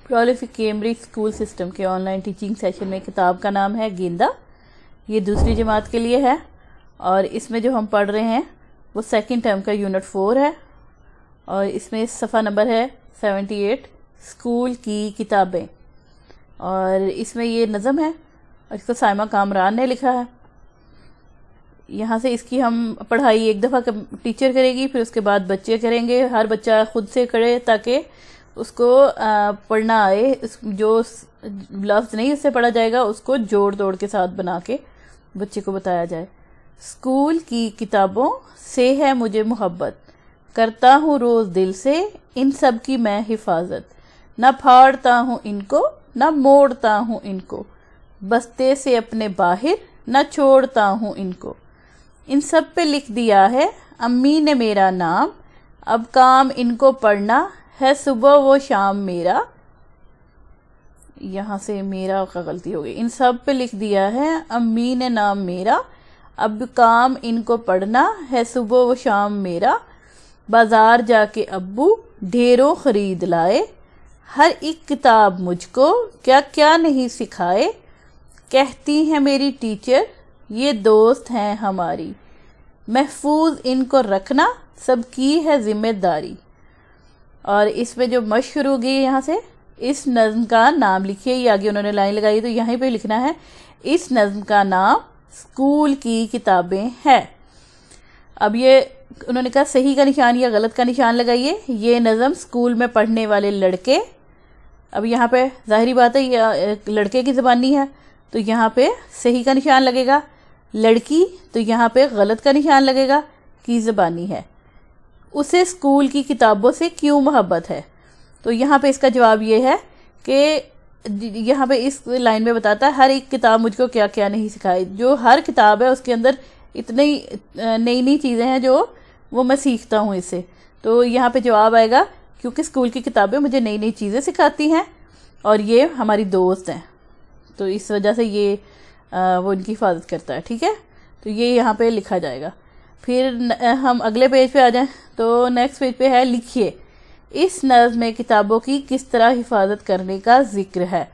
Prolific Cambridge school system के online teaching session में किताब का नाम है गेंदा। ये दूसरी जमात के लिए है और इसमें जो हम पढ़ रहे हैं वो सेकंड टर्म का यूनिट 4 है और इसमें सफ़ा नंबर है 78 स्कूल की किताबें। और इसमें ये नज़म है और इसको साइमा कामरान ने लिखा है। यहाँ से इसकी हम पढ़ाई एक दफ़ा टीचर करेगी, फिर उसके बाद बच्चे करेंगे। हर बच्चा खुद से करे ताकि उसको पढ़ना आए। जो लफ्ज़ नहीं उससे पढ़ा जाएगा उसको जोड़ तोड़ के साथ बना के बच्चे को बताया जाए। स्कूल की किताबों से है मुझे मोहब्बत, करता हूँ रोज़ दिल से इन सब की मैं हिफाजत। न फाड़ता हूँ इनको न मोड़ता हूँ इनको, बस्ते से अपने बाहर न छोड़ता हूँ इनको। इन सब पे लिख दिया है अम्मी ने मेरा नाम, अब काम इनको पढ़ना है सुबह वो शाम मेरा। यहाँ से मेरा का गलती हो गई। इन सब पे लिख दिया है अम्मी ने नाम मेरा, अब काम इनको पढ़ना है सुबह वो शाम मेरा। बाजार जाके अब्बू ढेरों खरीद लाए, हर एक किताब मुझको क्या क्या नहीं सिखाए। कहती है मेरी टीचर ये दोस्त हैं हमारी, महफूज इनको रखना सबकी है जिम्मेदारी। और इसमें जो मश्क शुरू होगी यहाँ से, इस नज़्म का नाम लिखिए। ये आगे उन्होंने लाइन लगाई तो यहीं पे लिखना है इस नज़्म का नाम स्कूल की किताबें है। अब ये उन्होंने कहा सही का निशान या गलत का निशान लगाइए। ये नज़म स्कूल में पढ़ने वाले लड़के, अब यहाँ पे ज़ाहिरी बात है ये लड़के की ज़बानी है तो यहाँ पे सही का निशान लगेगा। लड़की तो यहाँ पे गलत का निशान लगेगा की ज़बानी है। उसे स्कूल की किताबों से क्यों मोहब्बत है, तो यहाँ पे इसका जवाब ये है कि यहाँ पे इस लाइन में बताता है हर एक किताब मुझको क्या क्या नहीं सिखाई। जो हर किताब है उसके अंदर इतनी नई नई चीज़ें हैं जो वो मैं सीखता हूँ इससे। तो यहाँ पे जवाब आएगा क्योंकि स्कूल की किताबें मुझे नई नई चीज़ें सिखाती हैं और ये हमारी दोस्त हैं, तो इस वजह से ये वो इनकी हिफाजत करता है। ठीक है, तो ये यहाँ पे लिखा जाएगा। फिर हम अगले पेज पे आ जाएं तो नेक्स्ट पेज पे है लिखिए इस नज़्म में किताबों की किस तरह हिफाजत करने का जिक्र है।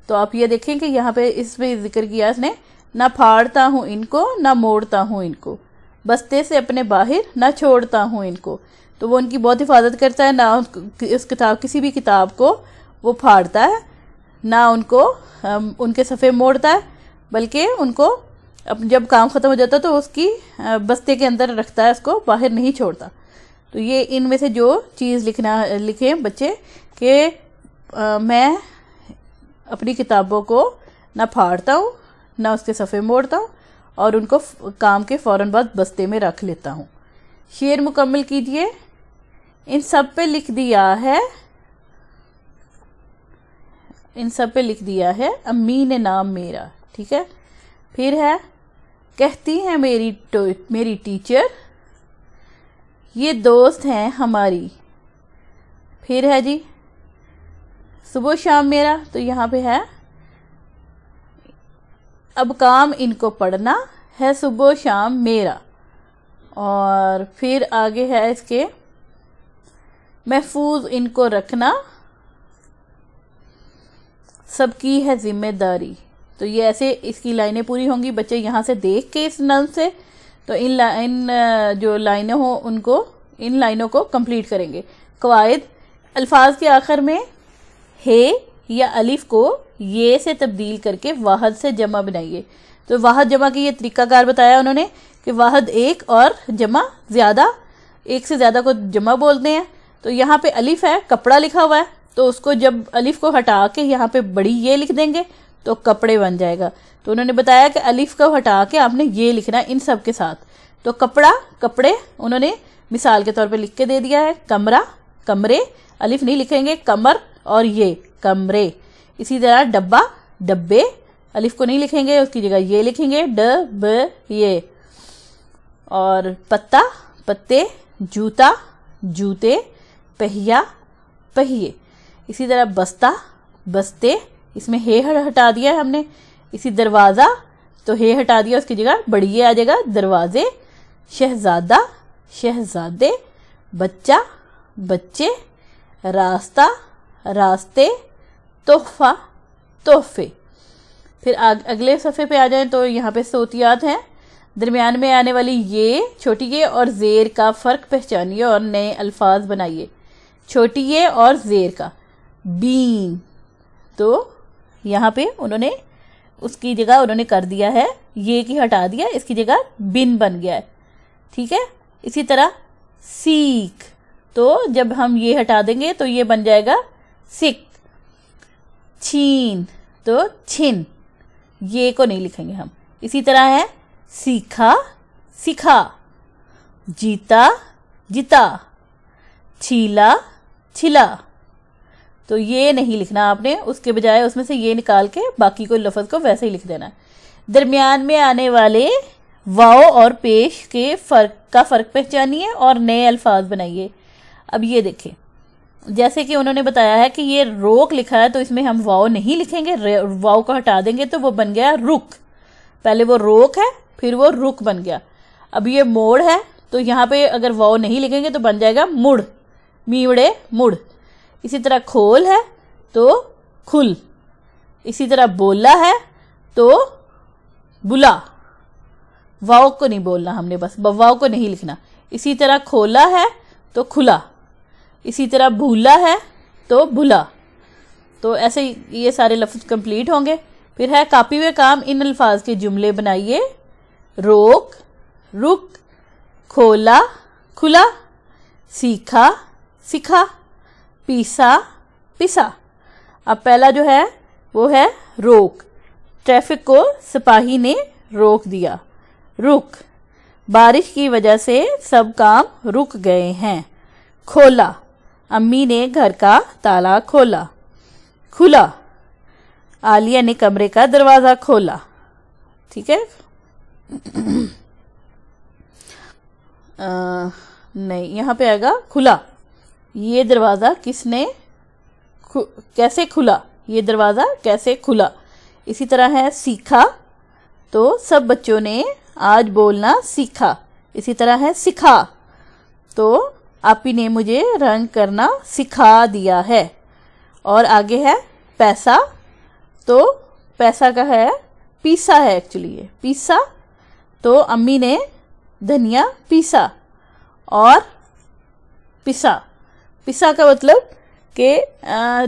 तो आप ये देखें कि यहाँ पे इसमें जिक्र किया इसने, ना फाड़ता हूँ इनको ना मोड़ता हूँ इनको, बस्ते से अपने बाहर ना छोड़ता हूँ इनको। तो वो उनकी बहुत हिफाजत करता है, ना उस किताब किसी भी किताब को वो फाड़ता है ना उनको उनके सफ़े मोड़ता है, बल्कि उनको अब जब काम ख़त्म हो जाता है तो उसकी बस्ते के अंदर रखता है, उसको बाहर नहीं छोड़ता। तो ये इनमें से जो चीज़ लिखें बच्चे कि मैं अपनी किताबों को ना फाड़ता हूँ ना उसके सफ़े मोड़ता हूँ और उनको काम के फ़ौरन बाद बस्ते में रख लेता हूँ। शेर मुकम्मल कीजिए। इन सब पे लिख दिया है अम्मी ने नाम मेरा। ठीक है, फिर है कहती है मेरी टीचर ये दोस्त हैं हमारी। फिर है जी सुबह शाम मेरा, तो यहाँ पे है अब काम इनको पढ़ना है सुबह शाम मेरा। और फिर आगे है इसके महफूज इनको रखना सबकी है जिम्मेदारी। तो ये ऐसे इसकी लाइनें पूरी होंगी। बच्चे यहाँ से देख के इस नज़्म से तो इन जो लाइनें हो उनको इन लाइनों को कंप्लीट करेंगे। कवायद अल्फाज के आखिर में हे या अलिफ को ये से तब्दील करके वाहद से जमा बनाइए। तो वाहद जमा की ये तरीकाकार बताया उन्होंने कि वाहद एक और जमा ज़्यादा, एक से ज़्यादा को जमा बोलते हैं। तो यहाँ पे अलिफ है, कपड़ा लिखा हुआ है, तो उसको जब अलिफ को हटा के यहाँ पे बड़ी ये लिख देंगे तो कपड़े बन जाएगा। तो उन्होंने बताया कि अलिफ को हटा के आपने ये लिखना है इन सब के साथ। तो कपड़ा कपड़े उन्होंने मिसाल के तौर पे लिख के दे दिया है। कमरा कमरे, अलिफ नहीं लिखेंगे, कमर और ये कमरे। इसी तरह डब्बा डब्बे, अलिफ को नहीं लिखेंगे, उसकी जगह ये लिखेंगे ड ब ये। और पत्ता पत्ते, जूता जूते, पहिया पहिए। इसी तरह बस्ता बस्ते, इसमें हे हटा दिया है हमने। इसी दरवाज़ा तो हे हटा दिया, उसकी जगह बड़ी ये आ जाएगा दरवाजे। शहज़ादा शहज़ादे, बच्चा बच्चे, रास्ता रास्ते, तोहफा, तोहफे। फिर अगले सफ़े पे आ जाएं तो यहाँ पे सोतियात हैं। दरमियान में आने वाली ये, छोटी ये और ज़ेर का फ़र्क पहचानिए और नए अल्फाज बनाइए। छोटी ये और ज़ेर का, बीन, तो यहाँ पे उन्होंने उसकी जगह उन्होंने कर दिया है, ये की हटा दिया, इसकी जगह बिन बन गया है, ठीक है। इसी तरह सीख, तो जब हम ये हटा देंगे तो ये बन जाएगा सिक। छीन, तो छिन, ये को नहीं लिखेंगे हम। इसी तरह है सीखा, सिखा। जीता, जिता। छीला, छिला, तो ये नहीं लिखना आपने, उसके बजाय उसमें से ये निकाल के बाकी को लफ्ज़ को वैसे ही लिख देना। दरमियान में आने वाले वाव और पेश के फ़र्क पहचानिए और नए अल्फाज बनाइए। अब ये देखें, जैसे कि उन्होंने बताया है कि ये रोक लिखा है तो इसमें हम वाव नहीं लिखेंगे, वाव को हटा देंगे तो वो बन गया रुक। पहले वो रोक है, फिर वो रुक बन गया। अब ये मोड़ है तो यहाँ पे अगर वाव नहीं लिखेंगे तो बन जाएगा मुड़, मीवड़े मुड़। इसी तरह खोल है तो खुल। इसी तरह बोला है तो बुला, वाव को नहीं बोलना हमने, बस वाव को नहीं लिखना। इसी तरह खोला है तो खुला। इसी तरह भूला है तो भुला। तो ऐसे ये सारे लफ्ज़ कंप्लीट होंगे। फिर है कापी में काम, इन अल्फाज के जुमले बनाइए। रोक, रुक, खोला, खुला, सीखा, सिखा, पीसा, पिसा। अब पहला जो है वो है रोक, ट्रैफिक को सिपाही ने रोक दिया। रुक, बारिश की वजह से सब काम रुक गए हैं। खोला, अम्मी ने घर का ताला खोला। खुला, आलिया ने कमरे का दरवाज़ा खोला, ठीक है। नहीं, यहाँ पे आएगा खुला। ये दरवाज़ा किसने कैसे खुला, ये दरवाज़ा कैसे खुला। इसी तरह है सीखा, तो सब बच्चों ने आज बोलना सीखा। इसी तरह है सिखा, तो आपी ने मुझे रंग करना सिखा दिया है। और आगे है पैसा, तो पैसा का है पीसा है, एक्चुअली ये पीसा, तो अम्मी ने धनिया पीसा। और पिसा, पिसा का मतलब कि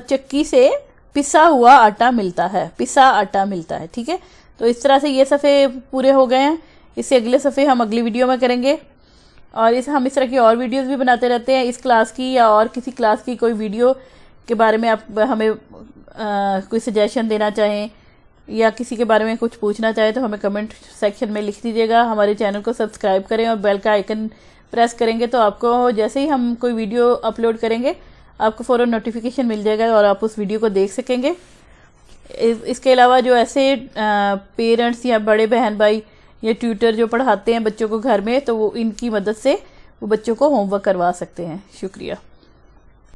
चक्की से पिसा हुआ आटा मिलता है, पिसा आटा मिलता है, ठीक है। तो इस तरह से ये सफ़े पूरे हो गए हैं। इससे अगले सफ़े हम अगली वीडियो में करेंगे। और हम इस तरह की और वीडियोस भी बनाते रहते हैं। इस क्लास की या और किसी क्लास की कोई वीडियो के बारे में आप हमें कोई सजेशन देना चाहें या किसी के बारे में कुछ पूछना चाहें तो हमें कमेंट सेक्शन में लिख दीजिएगा। हमारे चैनल को सब्सक्राइब करें और बेल का आइकन प्रेस करेंगे तो आपको जैसे ही हम कोई वीडियो अपलोड करेंगे आपको फ़ौरन नोटिफिकेशन मिल जाएगा और आप उस वीडियो को देख सकेंगे। इसके अलावा जो ऐसे पेरेंट्स या बड़े बहन भाई या ट्यूटर जो पढ़ाते हैं बच्चों को घर में, तो वो इनकी मदद से वो बच्चों को होमवर्क करवा सकते हैं। शुक्रिया।